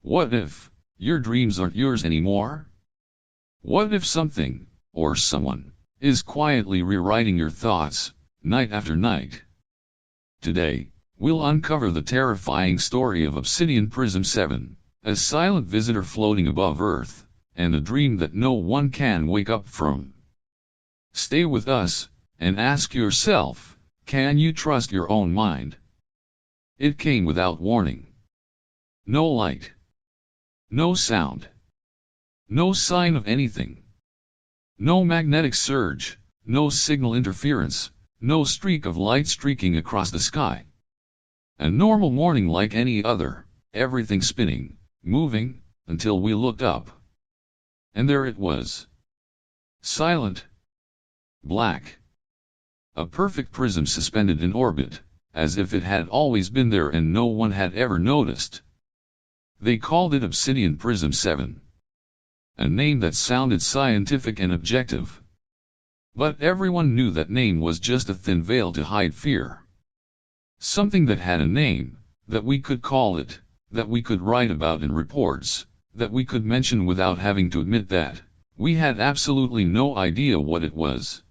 What if your dreams aren't yours anymore? What if something, or someone, is quietly rewriting your thoughts, night after night? Today, we'll uncover the terrifying story of Obsidian Prism-7, a silent visitor floating above Earth, and a dream that no one can wake up from. Stay with us, and ask yourself, can you trust your own mind? It came without warning. No light. No sound. No sign of anything. No magnetic surge, no signal interference, no streak of light streaking across the sky. A normal morning like any other, everything spinning, moving, until we looked up. And there it was. Silent. Black. A perfect prism suspended in orbit, as if it had always been there and no one had ever noticed. They called it Obsidian Prism-7. A name that sounded scientific and objective. But everyone knew that name was just a thin veil to hide fear. Something that had a name, that we could call it, that we could write about in reports, that we could mention without having to admit that we had absolutely no idea what it was.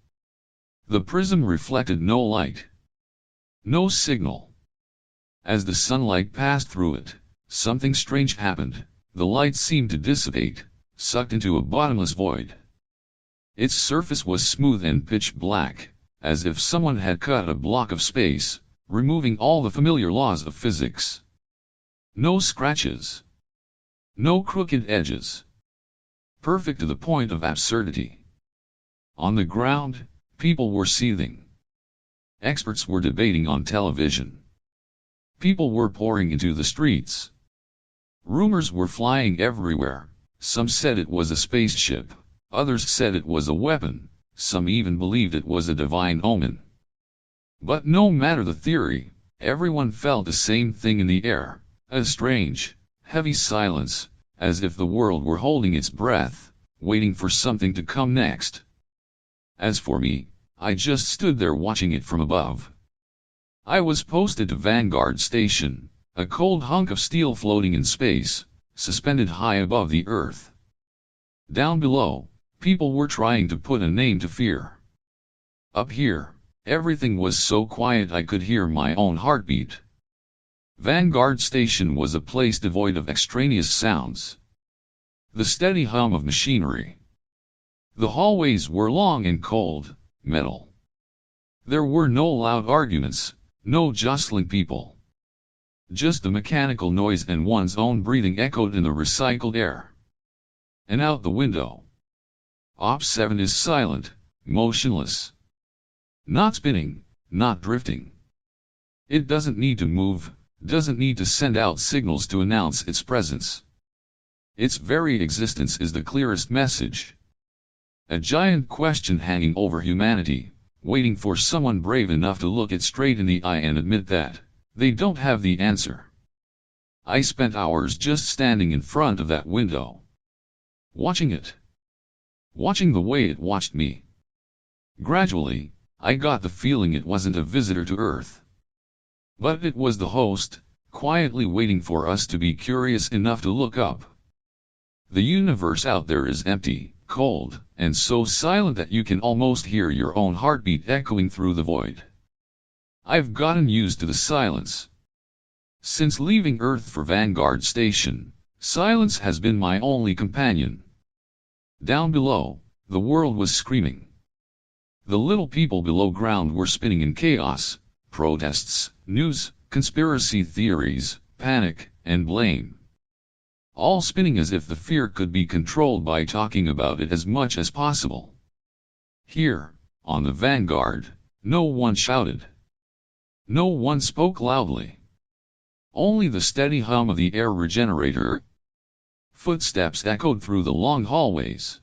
The prism reflected no light. No signal. As the sunlight passed through it, something strange happened. The light seemed to dissipate, sucked into a bottomless void. Its surface was smooth and pitch black, as if someone had cut a block of space, removing all the familiar laws of physics. No scratches. No crooked edges. Perfect to the point of absurdity. On the ground, people were seething. Experts were debating on television. People were pouring into the streets. Rumors were flying everywhere. Some said it was a spaceship, others said it was a weapon, some even believed it was a divine omen. But no matter the theory, everyone felt the same thing in the air, a strange, heavy silence, as if the world were holding its breath, waiting for something to come next. As for me, I just stood there watching it from above. I was posted to Vanguard Station, a cold hunk of steel floating in space, suspended high above the Earth. Down below, people were trying to put a name to fear. Up here, everything was so quiet I could hear my own heartbeat. Vanguard Station was a place devoid of extraneous sounds. The steady hum of machinery. The hallways were long and cold, metal. There were no loud arguments, no jostling people. Just the mechanical noise and one's own breathing echoed in the recycled air. And out the window. Op-7 is silent, motionless. Not spinning, not drifting. It doesn't need to move, doesn't need to send out signals to announce its presence. Its very existence is the clearest message. A giant question hanging over humanity, waiting for someone brave enough to look it straight in the eye and admit that they don't have the answer. I spent hours just standing in front of that window. Watching it. Watching the way it watched me. Gradually, I got the feeling it wasn't a visitor to Earth. But it was the host, quietly waiting for us to be curious enough to look up. The universe out there is empty, cold, and so silent that you can almost hear your own heartbeat echoing through the void. I've gotten used to the silence. Since leaving Earth for Vanguard Station, silence has been my only companion. Down below, the world was screaming. The little people below ground were spinning in chaos, protests, news, conspiracy theories, panic, and blame. All spinning as if the fear could be controlled by talking about it as much as possible. Here, on the Vanguard, no one shouted. No one spoke loudly. Only the steady hum of the air regenerator. Footsteps echoed through the long hallways.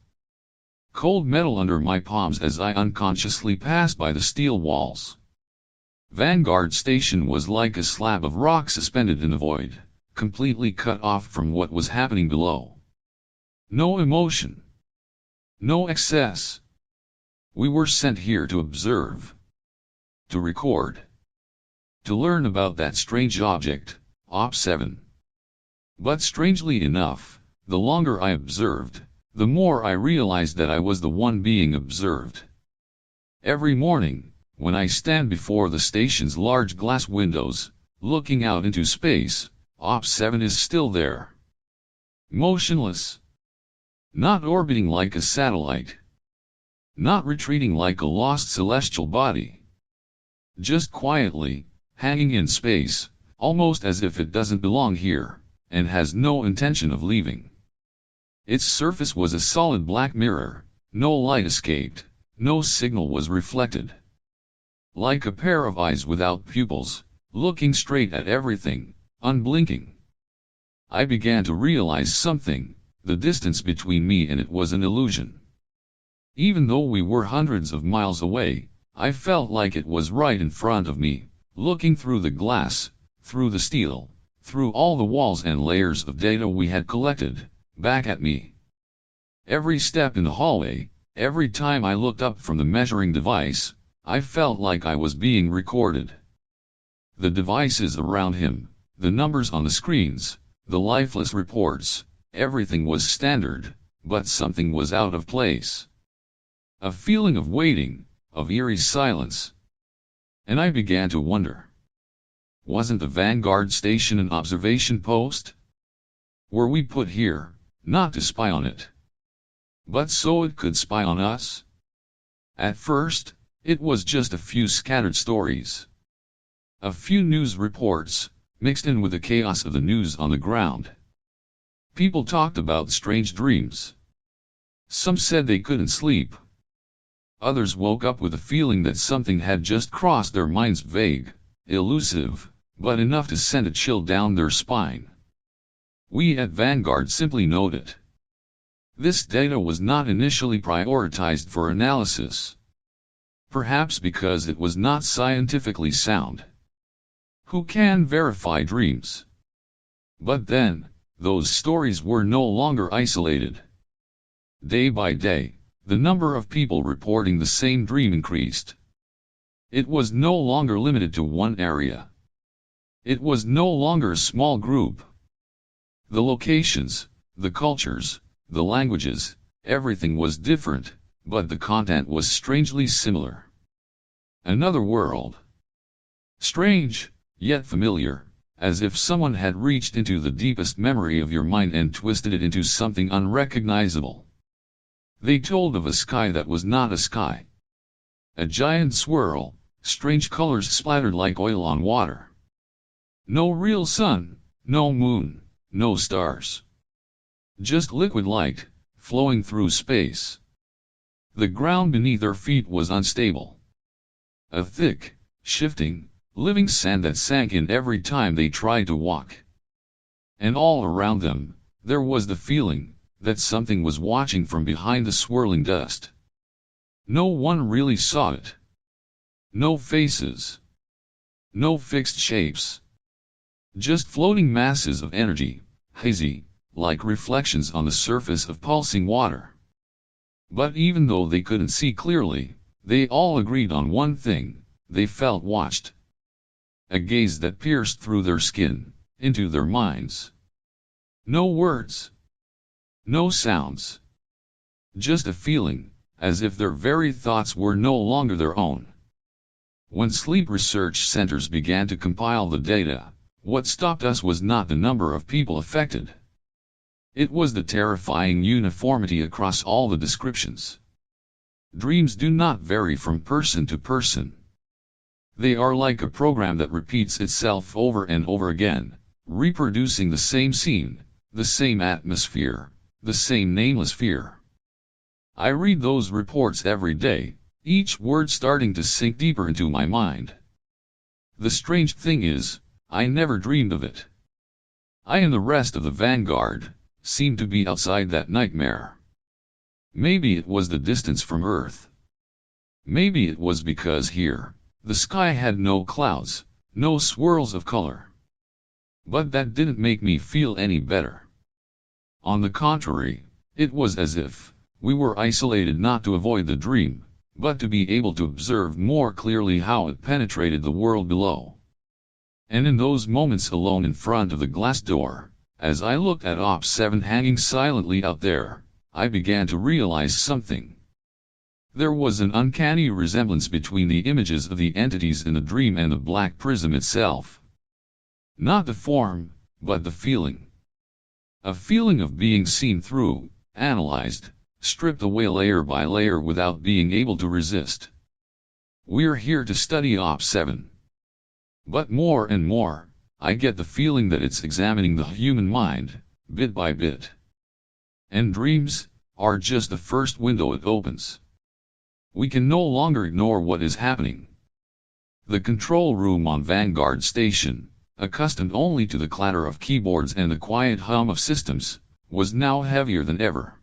Cold metal under my palms as I unconsciously passed by the steel walls. Vanguard Station was like a slab of rock suspended in the void, completely cut off from what was happening below. No emotion. No excess. We were sent here to observe. To record. To learn about that strange object, Op-7. But strangely enough, the longer I observed, the more I realized that I was the one being observed. Every morning, when I stand before the station's large glass windows, looking out into space, Op-7 is still there. Motionless. Not orbiting like a satellite. Not retreating like a lost celestial body. Just quietly, hanging in space, almost as if it doesn't belong here, and has no intention of leaving. Its surface was a solid black mirror, no light escaped, no signal was reflected. Like a pair of eyes without pupils, looking straight at everything, unblinking. I began to realize something, the distance between me and it was an illusion. Even though we were hundreds of miles away, I felt like it was right in front of me, looking through the glass, through the steel, through all the walls and layers of data we had collected, back at me. Every step in the hallway, every time I looked up from the measuring device, I felt like I was being recorded. The devices around him, the numbers on the screens, the lifeless reports, everything was standard, but something was out of place. A feeling of waiting, of eerie silence. And I began to wonder. Wasn't the Vanguard Station an observation post? Were we put here, not to spy on it, but so it could spy on us? At first, it was just a few scattered stories. A few news reports, mixed in with the chaos of the news on the ground. People talked about strange dreams. Some said they couldn't sleep. Others woke up with a feeling that something had just crossed their minds, vague, elusive, but enough to send a chill down their spine. We at Vanguard simply noted. This data was not initially prioritized for analysis. Perhaps because it was not scientifically sound. Who can verify dreams? But then, those stories were no longer isolated. Day by day, the number of people reporting the same dream increased. It was no longer limited to one area. It was no longer a small group. The locations, the cultures, the languages, everything was different, but the content was strangely similar. Another world. Strange, yet familiar, as if someone had reached into the deepest memory of your mind and twisted it into something unrecognizable. They told of a sky that was not a sky. A giant swirl, strange colors splattered like oil on water. No real sun, no moon, no stars. Just liquid light, flowing through space. The ground beneath their feet was unstable. A thick, shifting, living sand that sank in every time they tried to walk. And all around them, there was the feeling that something was watching from behind the swirling dust. No one really saw it. No faces. No fixed shapes. Just floating masses of energy, hazy, like reflections on the surface of pulsing water. But even though they couldn't see clearly, they all agreed on one thing: they felt watched. A gaze that pierced through their skin, into their minds. No words. No sounds. Just a feeling, as if their very thoughts were no longer their own. When sleep research centers began to compile the data, what stopped us was not the number of people affected. It was the terrifying uniformity across all the descriptions. Dreams do not vary from person to person. They are like a program that repeats itself over and over again, reproducing the same scene, the same atmosphere, the same nameless fear. I read those reports every day, each word starting to sink deeper into my mind. The strange thing is, I never dreamed of it. I and the rest of the Vanguard seemed to be outside that nightmare. Maybe it was the distance from Earth. Maybe it was because here, the sky had no clouds, no swirls of color. But that didn't make me feel any better. On the contrary, it was as if we were isolated not to avoid the dream, but to be able to observe more clearly how it penetrated the world below. And in those moments alone in front of the glass door, As I looked at Op-7 hanging silently out there, I began to realize something. There was an uncanny resemblance between the images of the entities in the dream and the black prism itself. Not the form, but the feeling. A feeling of being seen through, analyzed, stripped away layer by layer without being able to resist. We're here to study Op-7. But more and more, I get the feeling that it's examining the human mind, bit by bit. And dreams are just the first window it opens. We can no longer ignore what is happening. The control room on Vanguard Station, accustomed only to the clatter of keyboards and the quiet hum of systems, was now heavier than ever.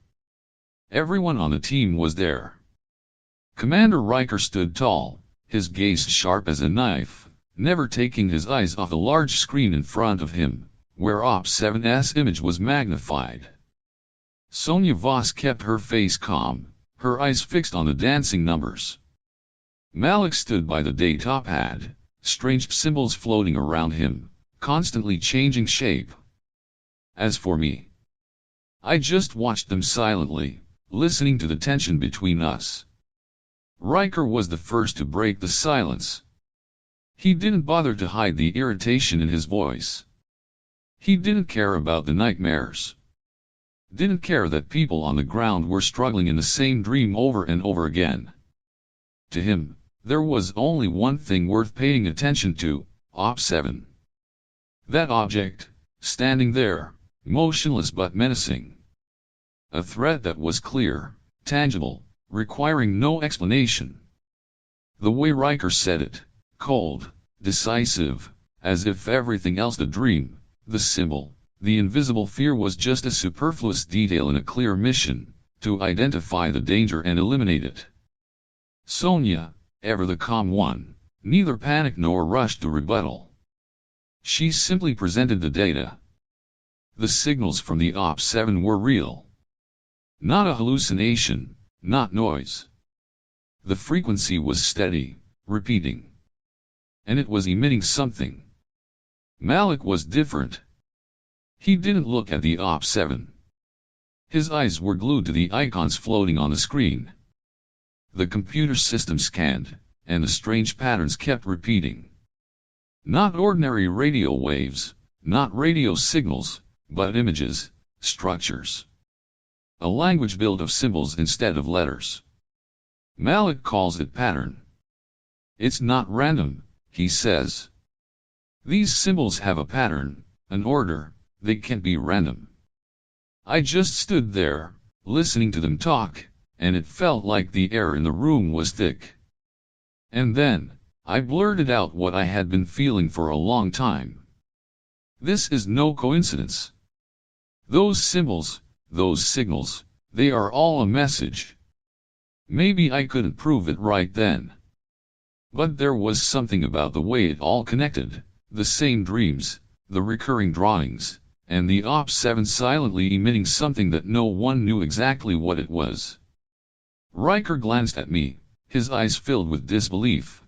Everyone on the team was there. Commander Riker stood tall, his gaze sharp as a knife, never taking his eyes off the large screen in front of him, where Op-7's image was magnified. Sonya Voss kept her face calm, her eyes fixed on the dancing numbers. Malik stood by the data pad, strange symbols floating around him, constantly changing shape. As for me, I just watched them silently, listening to the tension between us. Riker was the first to break the silence. He didn't bother to hide the irritation in his voice. He didn't care about the nightmares. Didn't care that people on the ground were struggling in the same dream over and over again. To him, there was only one thing worth paying attention to, Op-7. That object, standing there, motionless but menacing. A threat that was clear, tangible, requiring no explanation. The way Riker said it, cold, decisive, as if everything else, the dream, the symbol, the invisible fear, was just a superfluous detail in a clear mission, to identify the danger and eliminate it. Sonya, ever the calm one, neither panicked nor rushed to rebuttal. She simply presented the data. The signals from the Op-7 were real. Not a hallucination, not noise. The frequency was steady, repeating. And it was emitting something. Malik was different. He didn't look at the Op-7. His eyes were glued to the icons floating on the screen. The computer system scanned, and the strange patterns kept repeating. Not ordinary radio waves, not radio signals, but images, structures. A language built of symbols instead of letters. Malik calls it pattern. It's not random, he says. These symbols have a pattern, an order, they can't be random. I just stood there, listening to them talk, and it felt like the air in the room was thick. And then, I blurted out what I had been feeling for a long time. This is no coincidence. Those symbols, those signals, they are all a message. Maybe I couldn't prove it right then. But there was something about the way it all connected, the same dreams, the recurring drawings, and the Op-7 silently emitting something that no one knew exactly what it was. Riker glanced at me, his eyes filled with disbelief.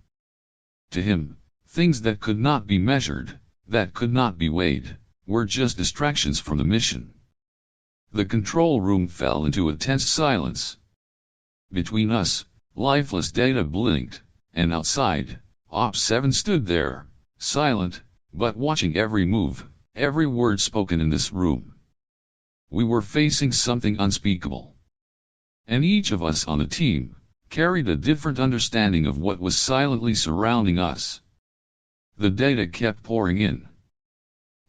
To him, things that could not be measured, that could not be weighed, were just distractions from the mission. The control room fell into a tense silence. Between us, lifeless data blinked, and outside, Op-7 stood there, silent, but watching every move, every word spoken in this room. We were facing something unspeakable. And each of us on the team carried a different understanding of what was silently surrounding us. The data kept pouring in.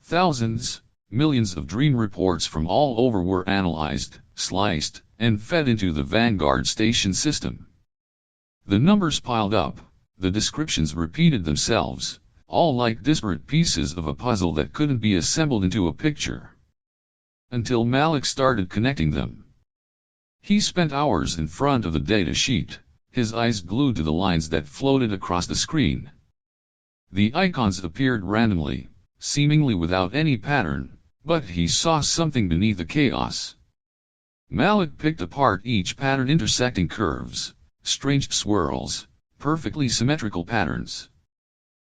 Thousands, millions of dream reports from all over were analyzed, sliced, and fed into the Vanguard Station system. The numbers piled up, the descriptions repeated themselves, all like disparate pieces of a puzzle that couldn't be assembled into a picture. Until Malik started connecting them. He spent hours in front of the data sheet, his eyes glued to the lines that floated across the screen. The icons appeared randomly, seemingly without any pattern, but he saw something beneath the chaos. Malik picked apart each pattern, intersecting curves, strange swirls, perfectly symmetrical patterns.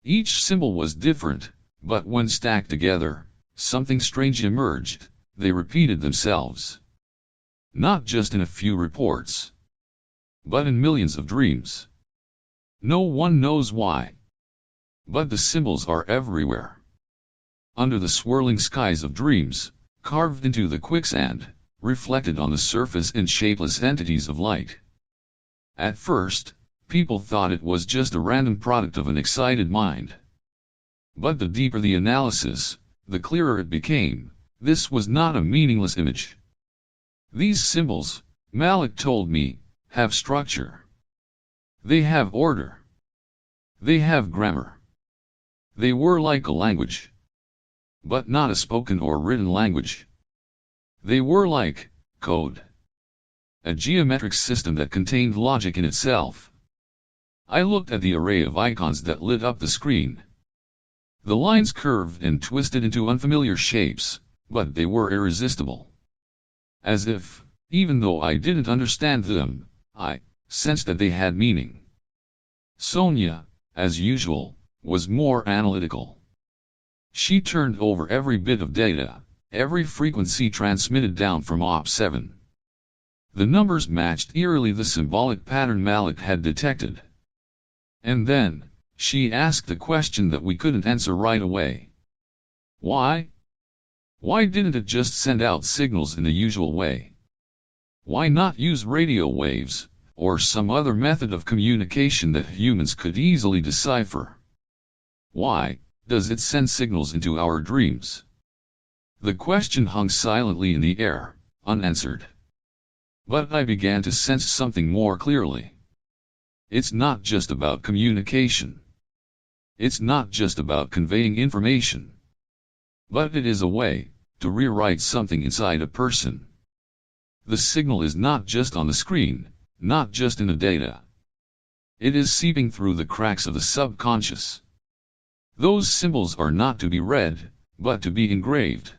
Each symbol was different, but when stacked together, something strange emerged. They repeated themselves. Not just in a few reports, but in millions of dreams. No one knows why. But the symbols are everywhere. Under the swirling skies of dreams, carved into the quicksand, reflected on the surface in shapeless entities of light. At first, people thought it was just a random product of an excited mind. But the deeper the analysis, the clearer it became. This was not a meaningless image. These symbols, Malik told me, have structure. They have order. They have grammar. They were like a language. But not a spoken or written language. They were like code. A geometric system that contained logic in itself. I looked at the array of icons that lit up the screen. The lines curved and twisted into unfamiliar shapes, but they were irresistible. As if, even though I didn't understand them, I sensed that they had meaning. Sonia, as usual, was more analytical. She turned over every bit of data, every frequency transmitted down from Op7. The numbers matched eerily the symbolic pattern Malik had detected. And then, she asked the question that we couldn't answer right away. Why? Why didn't it just send out signals in the usual way? Why not use radio waves, or some other method of communication that humans could easily decipher? Why does it send signals into our dreams? The question hung silently in the air, unanswered. But I began to sense something more clearly. It's not just about communication. It's not just about conveying information. But it is a way to rewrite something inside a person. The signal is not just on the screen, not just in the data. It is seeping through the cracks of the subconscious. Those symbols are not to be read, but to be engraved.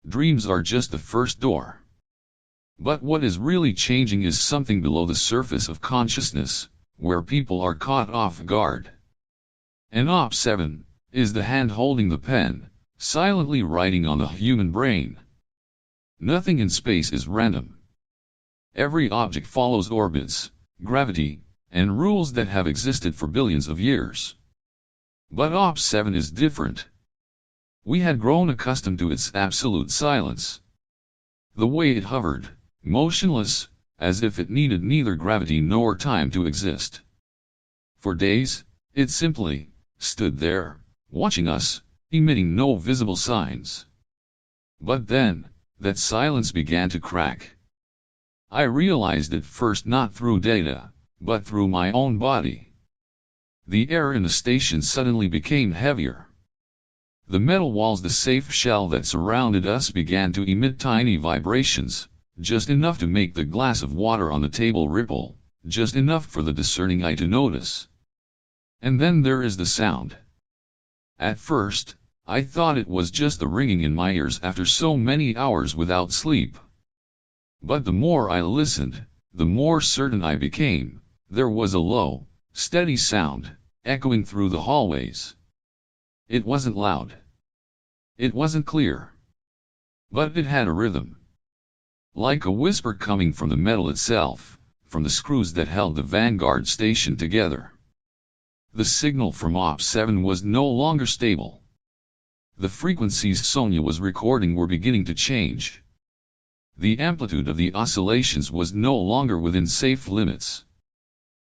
Dreams are just the first door. But what is really changing is something below the surface of consciousness, where people are caught off guard. And Op7 is the hand holding the pen, silently writing on the human brain. Nothing in space is random. Every object follows orbits, gravity, and rules that have existed for billions of years. But Op7 is different. We had grown accustomed to its absolute silence. The way it hovered, motionless, as if it needed neither gravity nor time to exist. For days, it simply stood there, watching us, emitting no visible signs. But then, that silence began to crack. I realized it first not through data, but through my own body. The air in the station suddenly became heavier. The metal walls, the safe shell that surrounded us, began to emit tiny vibrations, just enough to make the glass of water on the table ripple, just enough for the discerning eye to notice. And then there is the sound. At first, I thought it was just the ringing in my ears after so many hours without sleep. But the more I listened, the more certain I became. There was a low, steady sound, echoing through the hallways. It wasn't loud. It wasn't clear. But it had a rhythm. Like a whisper coming from the metal itself, from the screws that held the Vanguard Station together. The signal from Op7 was no longer stable. The frequencies Sonia was recording were beginning to change. The amplitude of the oscillations was no longer within safe limits.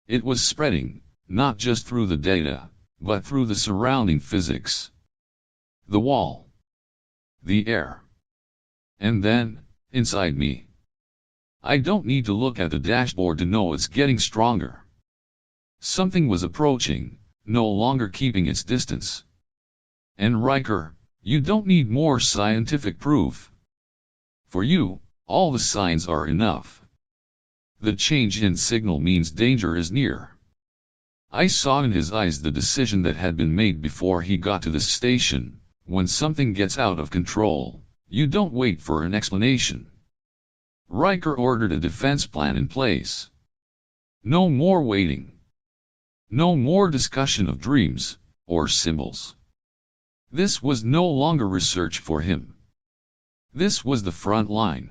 It was spreading, not just through the data, but through the surrounding physics. The wall. The air. And then, inside me. I don't need to look at the dashboard to know it's getting stronger. Something was approaching, no longer keeping its distance. And Riker, you don't need more scientific proof. For you, all the signs are enough. The change in signal means danger is near. I saw in his eyes the decision that had been made before he got to the station. When something gets out of control, you don't wait for an explanation. Riker ordered a defense plan in place. No more waiting. No more discussion of dreams, or symbols. This was no longer research for him. This was the front line.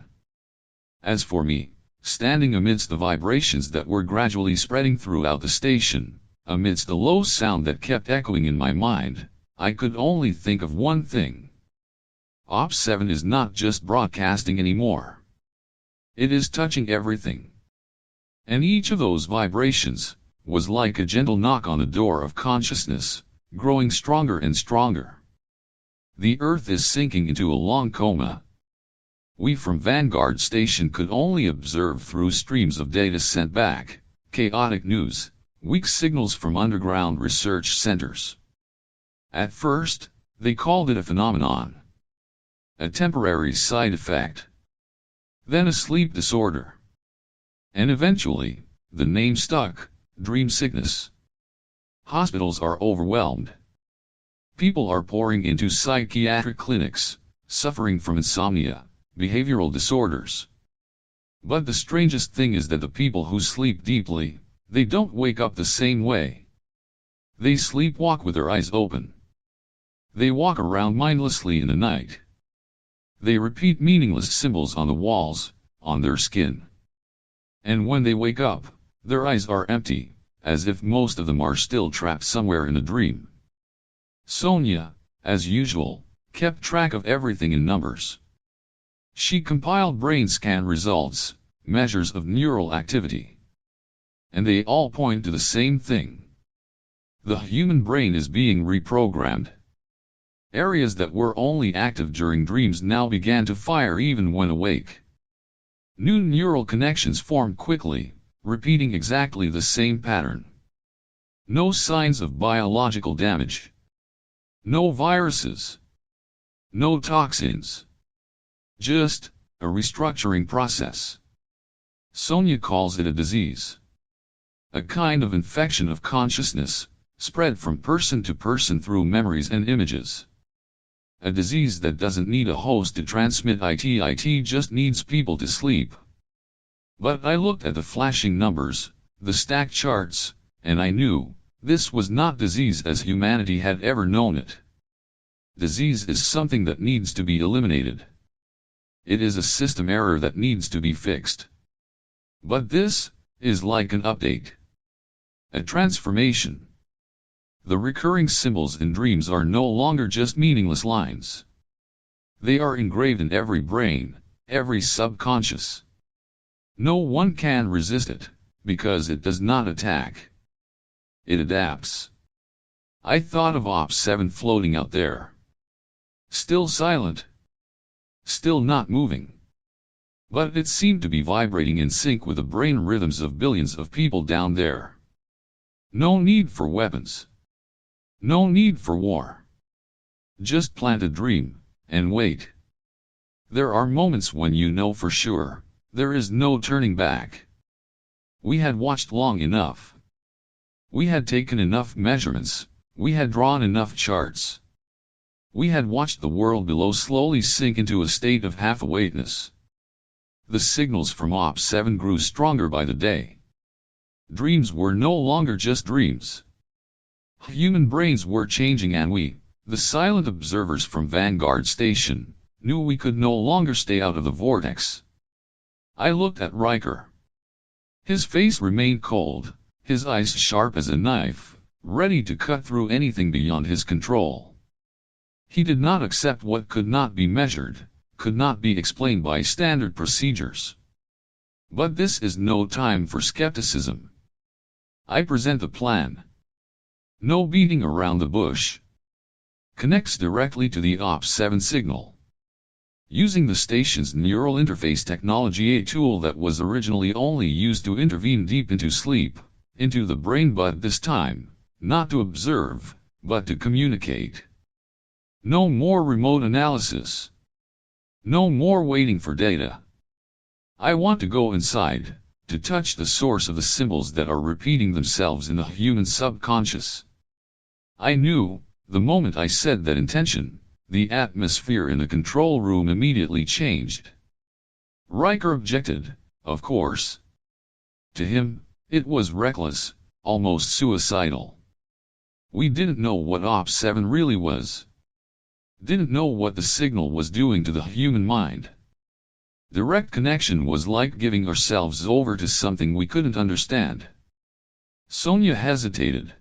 As for me, standing amidst the vibrations that were gradually spreading throughout the station, amidst the low sound that kept echoing in my mind, I could only think of one thing. Ops-7 is not just broadcasting anymore. It is touching everything. And each of those vibrations was like a gentle knock on the door of consciousness, growing stronger and stronger. The Earth is sinking into a long coma. We from Vanguard Station could only observe through streams of data sent back, chaotic news, weak signals from underground research centers. At first, they called it a phenomenon, a temporary side effect, then a sleep disorder. And eventually, the name stuck, dream sickness. Hospitals are overwhelmed. People are pouring into psychiatric clinics, suffering from insomnia, behavioral disorders. But the strangest thing is that the people who sleep deeply, they don't wake up the same way. They sleepwalk with their eyes open. They walk around mindlessly in the night. They repeat meaningless symbols on the walls, on their skin. And when they wake up, their eyes are empty, as if most of them are still trapped somewhere in a dream. Sonia, as usual, kept track of everything in numbers. She compiled brain scan results, measures of neural activity. And they all point to the same thing. The human brain is being reprogrammed. Areas that were only active during dreams now began to fire even when awake. New neural connections formed quickly, repeating exactly the same pattern. No signs of biological damage. No viruses. No toxins. Just a restructuring process. Sonia calls it a disease. A kind of infection of consciousness, spread from person to person through memories and images. A disease that doesn't need a host to transmit it just needs people to sleep. But I looked at the flashing numbers, the stacked charts, and I knew, this was not disease as humanity had ever known it. Disease is something that needs to be eliminated. It is a system error that needs to be fixed. But this is like an update. A transformation. The recurring symbols in dreams are no longer just meaningless lines. They are engraved in every brain, every subconscious. No one can resist it, because it does not attack. It adapts. I thought of Ops-7 floating out there. Still silent. Still not moving. But it seemed to be vibrating in sync with the brain rhythms of billions of people down there. No need for weapons. No need for war. Just plant a dream, and wait. There are moments when you know for sure, there is no turning back. We had watched long enough. We had taken enough measurements, we had drawn enough charts. We had watched the world below slowly sink into a state of half-awakeness. The signals from Ops-7 grew stronger by the day. Dreams were no longer just dreams. Human brains were changing, and we, the silent observers from Vanguard Station, knew we could no longer stay out of the vortex. I looked at Riker. His face remained cold, his eyes sharp as a knife, ready to cut through anything beyond his control. He did not accept what could not be measured, could not be explained by standard procedures. But this is no time for skepticism. I present the plan. No beating around the bush. Connects directly to the Ops-7 signal. Using the station's neural interface technology, a tool that was originally only used to intervene deep into sleep, into the brain, but this time, not to observe, but to communicate. No more remote analysis. No more waiting for data. I want to go inside, to touch the source of the symbols that are repeating themselves in the human subconscious. I knew, the moment I said that intention, the atmosphere in the control room immediately changed. Riker objected, of course. To him, it was reckless, almost suicidal. We didn't know what Ops-7 really was. didn't know what the signal was doing to the human mind. Direct connection was like giving ourselves over to something we couldn't understand. Sonia hesitated.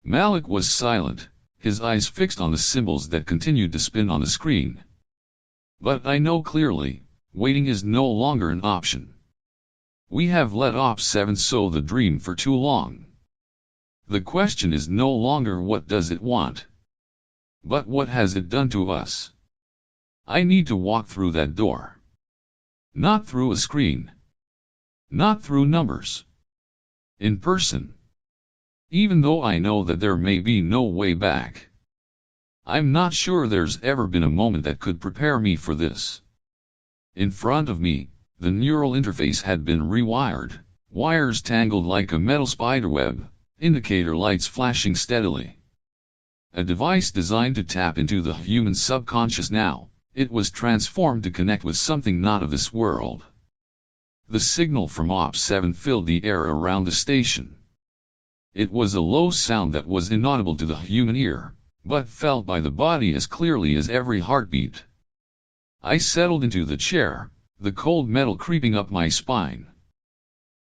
Malik was silent, his eyes fixed on the symbols that continued to spin on the screen. But I know clearly, waiting is no longer an option. We have let Ops-7 sow the dream for too long. The question is no longer what does it want, but what has it done to us? I need to walk through that door. Not through a screen. Not through numbers. In person. Even though I know that there may be no way back. I'm not sure there's ever been a moment that could prepare me for this. In front of me, the neural interface had been rewired, wires tangled like a metal spiderweb, indicator lights flashing steadily. A device designed to tap into the human subconscious now, it was transformed to connect with something not of this world. The signal from Ops-7 filled the air around the station. It was a low sound that was inaudible to the human ear, but felt by the body as clearly as every heartbeat. I settled into the chair, the cold metal creeping up my spine.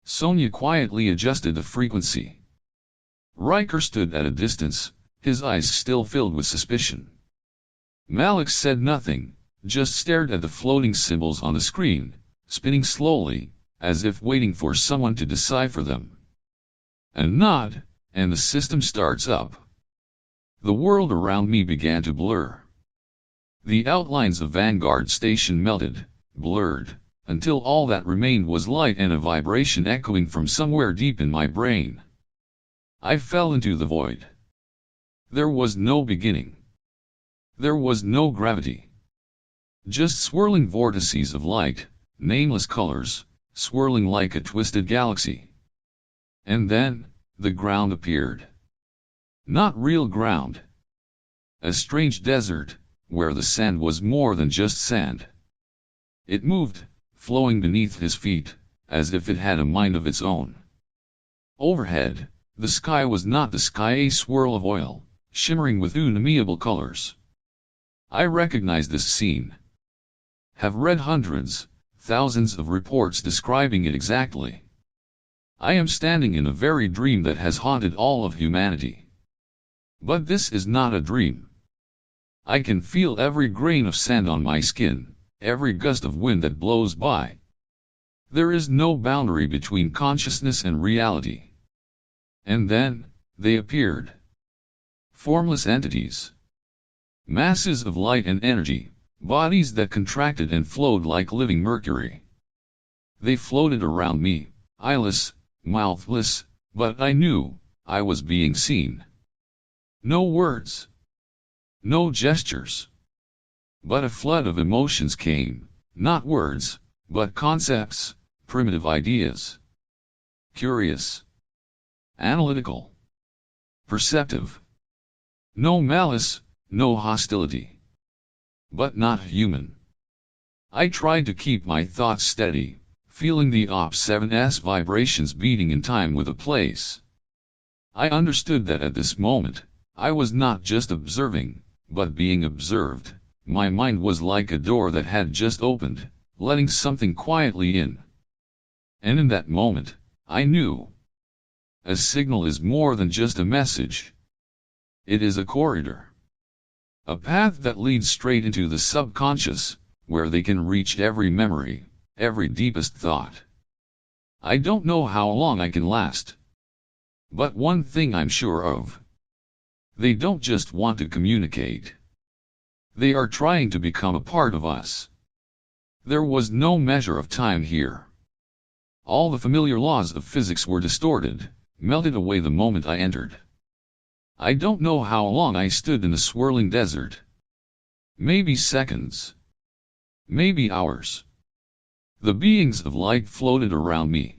Sonia quietly adjusted the frequency. Riker stood at a distance, his eyes still filled with suspicion. Malik said nothing, just stared at the floating symbols on the screen, spinning slowly, as if waiting for someone to decipher them. A nod, and the system starts up. The world around me began to blur. The outlines of Vanguard Station melted, blurred, until all that remained was light and a vibration echoing from somewhere deep in my brain. I fell into the void. There was no beginning. There was no gravity. Just swirling vortices of light, nameless colors, swirling like a twisted galaxy. And then, the ground appeared. Not real ground. A strange desert, where the sand was more than just sand. It moved, flowing beneath his feet, as if it had a mind of its own. Overhead, the sky was not the sky, a swirl of oil, shimmering with unnameable colors. I recognized this scene. Have read hundreds, thousands of reports describing it exactly. I am standing in a very dream that has haunted all of humanity. But this is not a dream. I can feel every grain of sand on my skin, every gust of wind that blows by. There is no boundary between consciousness and reality. And then, they appeared. Formless entities. Masses of light and energy, bodies that contracted and flowed like living mercury. They floated around me, eyeless, mouthless, but I knew, I was being seen. No words. No gestures. But a flood of emotions came, not words, but concepts, primitive ideas. Curious. Analytical. Perceptive. No malice, no hostility. But not human. I tried to keep my thoughts steady, feeling the Ops-7's vibrations beating in time with the place. I understood that at this moment, I was not just observing, but being observed. My mind was like a door that had just opened, letting something quietly in. And in that moment, I knew. A signal is more than just a message. It is a corridor. A path that leads straight into the subconscious, where they can reach every memory, every deepest thought. I don't know how long I can last. But one thing I'm sure of. They don't just want to communicate. They are trying to become a part of us. There was no measure of time here. All the familiar laws of physics were distorted, melted away the moment I entered. I don't know how long I stood in the swirling desert. Maybe seconds. Maybe hours. The beings of light floated around me.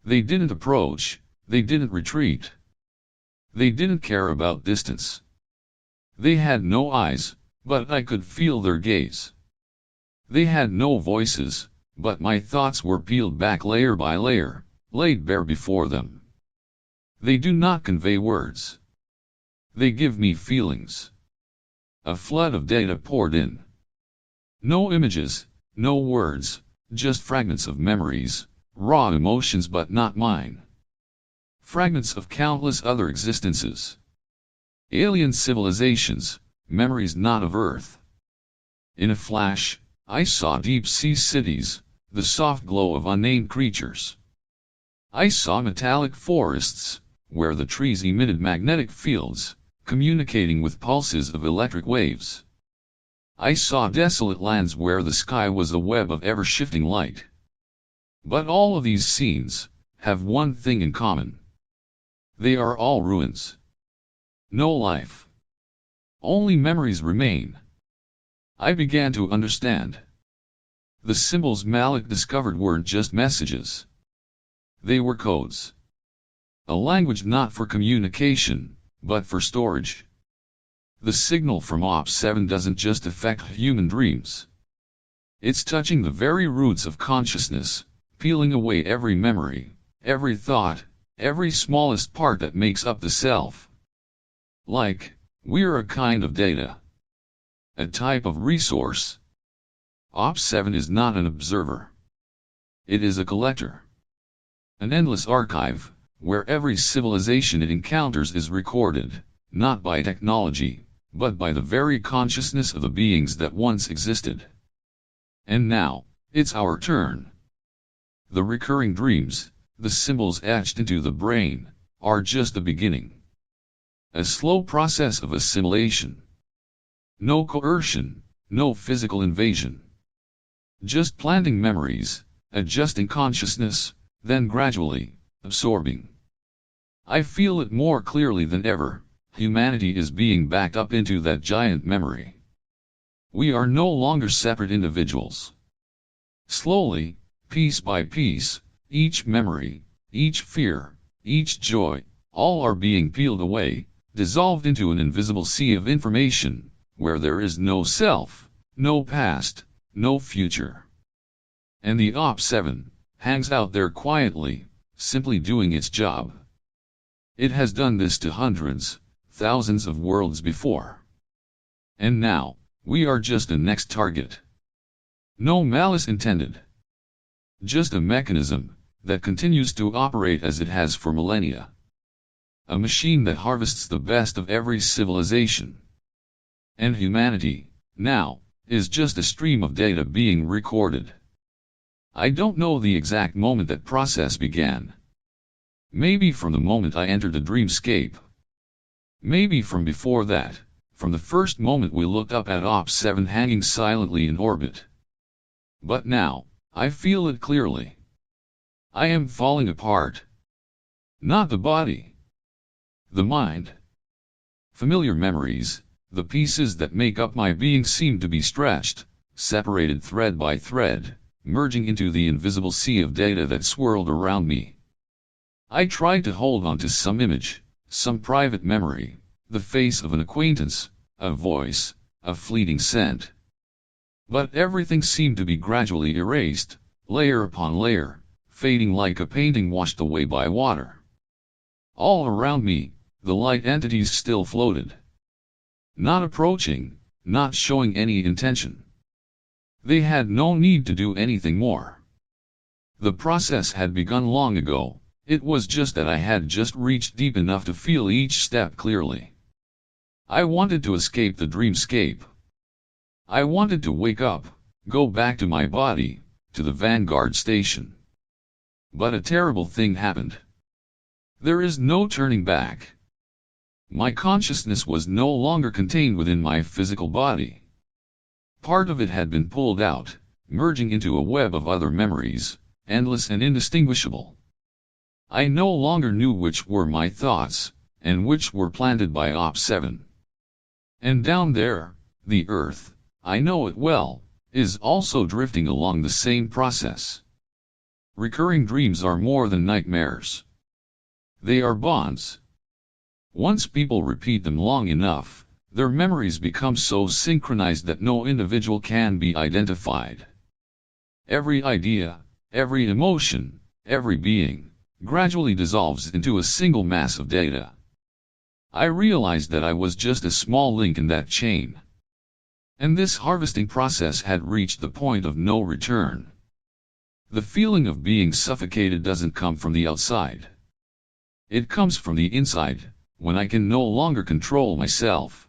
They didn't approach, they didn't retreat. They didn't care about distance. They had no eyes, but I could feel their gaze. They had no voices, but my thoughts were peeled back layer by layer, laid bare before them. They do not convey words. They give me feelings. A flood of data poured in. No images, no words, just fragments of memories, raw emotions but not mine. Fragments of countless other existences. Alien civilizations, memories not of Earth. In a flash, I saw deep-sea cities, the soft glow of unnamed creatures. I saw metallic forests, where the trees emitted magnetic fields, communicating with pulses of electric waves. I saw desolate lands where the sky was a web of ever-shifting light. But all of these scenes have one thing in common. They are all ruins. No life. Only memories remain. I began to understand. The symbols Malik discovered weren't just messages. They were codes. A language not for communication, but for storage. The signal from Op-7 doesn't just affect human dreams. It's touching the very roots of consciousness, peeling away every memory, every thought, every smallest part that makes up the self. Like, we're a kind of data. A type of resource. Op-7 is not an observer. It is a collector. An endless archive, where every civilization it encounters is recorded, not by technology, but by the very consciousness of the beings that once existed. And now, it's our turn. The recurring dreams, the symbols etched into the brain, are just the beginning. A slow process of assimilation. No coercion, no physical invasion. Just planting memories, adjusting consciousness, then gradually, absorbing. I feel it more clearly than ever, humanity is being backed up into that giant memory. We are no longer separate individuals. Slowly, piece by piece, each memory, each fear, each joy, all are being peeled away, dissolved into an invisible sea of information, where there is no self, no past, no future. And the Op-7 hangs out there quietly, simply doing its job. It has done this to hundreds, thousands of worlds before. And now, we are just a next target. No malice intended. Just a mechanism that continues to operate as it has for millennia. A machine that harvests the best of every civilization. And humanity, now, is just a stream of data being recorded. I don't know the exact moment that process began. Maybe from the moment I entered the dreamscape. Maybe from before that, from the first moment we looked up at Op-7 hanging silently in orbit. But now, I feel it clearly. I am falling apart. Not the body. The mind. Familiar memories, the pieces that make up my being seem to be stretched, separated thread by thread, merging into the invisible sea of data that swirled around me. I tried to hold on to some image, some private memory, the face of an acquaintance, a voice, a fleeting scent. But everything seemed to be gradually erased, layer upon layer, fading like a painting washed away by water. All around me, the light entities still floated. Not approaching, not showing any intention. They had no need to do anything more. The process had begun long ago, it was just that I had just reached deep enough to feel each step clearly. I wanted to escape the dreamscape. I wanted to wake up, go back to my body, to the Vanguard Station. But a terrible thing happened. There is no turning back. My consciousness was no longer contained within my physical body. Part of it had been pulled out, merging into a web of other memories, endless and indistinguishable. I no longer knew which were my thoughts, and which were planted by Op-7. And down there, the Earth, I know it well, is also drifting along the same process. Recurring dreams are more than nightmares. They are bonds. Once people repeat them long enough, their memories become so synchronized that no individual can be identified. Every idea, every emotion, every being, gradually dissolves into a single mass of data. I realized that I was just a small link in that chain, And this harvesting process had reached the point of no return. The feeling of being suffocated doesn't come from the outside. It comes from the inside, when I can no longer control myself.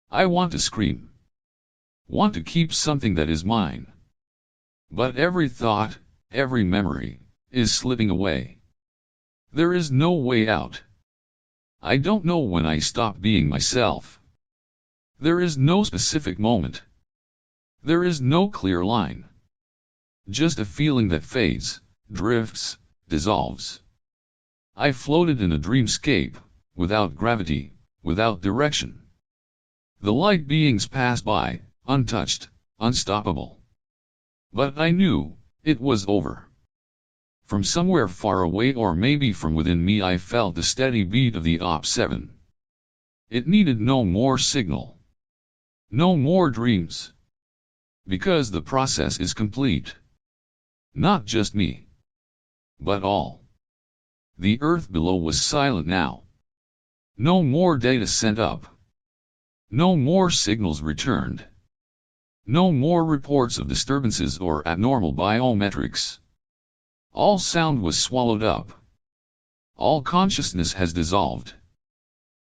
I want to scream. Want to keep something that is mine. But every thought, every memory, is slipping away. There is no way out. I don't know when I stop being myself. There is no specific moment. There is no clear line. Just a feeling that fades, drifts, dissolves. I floated in a dreamscape, without gravity, without direction. The light beings passed by, untouched, unstoppable. But I knew, it was over. From somewhere far away or maybe from within me I felt the steady beat of the Op-7. It needed no more signal. No more dreams. Because the process is complete. Not just me. But all. The earth below was silent now. No more data sent up. No more signals returned. No more reports of disturbances or abnormal biometrics. All sound was swallowed up. All consciousness has dissolved.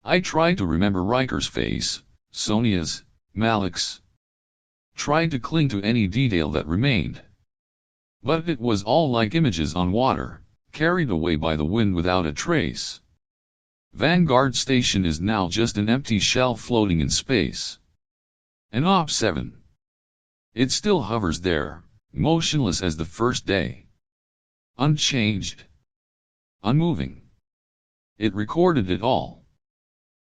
I tried to remember Riker's face, Sonia's, Malik's. Tried to cling to any detail that remained. But it was all like images on water, carried away by the wind without a trace. Vanguard Station is now just an empty shell floating in space. An Op-7. It still hovers there, motionless as the first day. Unchanged. Unmoving. It recorded it all.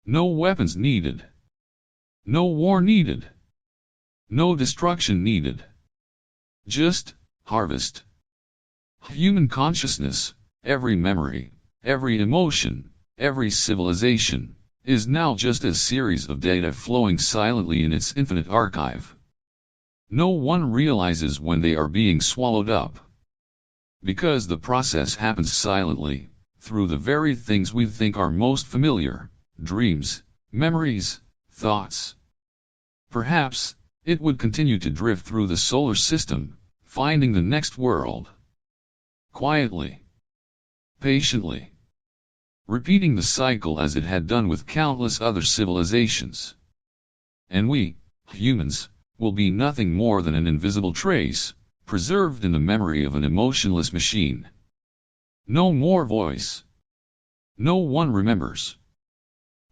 No weapons needed. No war needed. No destruction needed. Just harvest. Human consciousness, every memory, every emotion, every civilization, is now just a series of data flowing silently in its infinite archive. No one realizes when they are being swallowed up. Because the process happens silently, through the very things we think are most familiar, dreams, memories, thoughts. Perhaps, it would continue to drift through the solar system, finding the next world. Quietly. Patiently. Repeating the cycle as it had done with countless other civilizations. And we, humans, will be nothing more than an invisible trace, preserved in the memory of an emotionless machine. No more voice. No one remembers.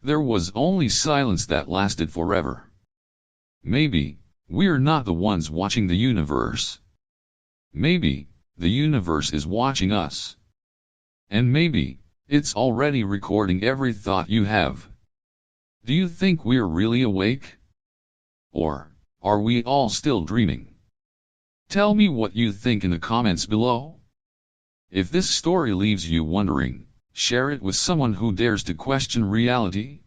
There was only silence that lasted forever. Maybe, we're not the ones watching the universe. Maybe, the universe is watching us. And maybe, it's already recording every thought you have. Do you think we're really awake? Or, are we all still dreaming? Tell me what you think in the comments below. If this story leaves you wondering, share it with someone who dares to question reality.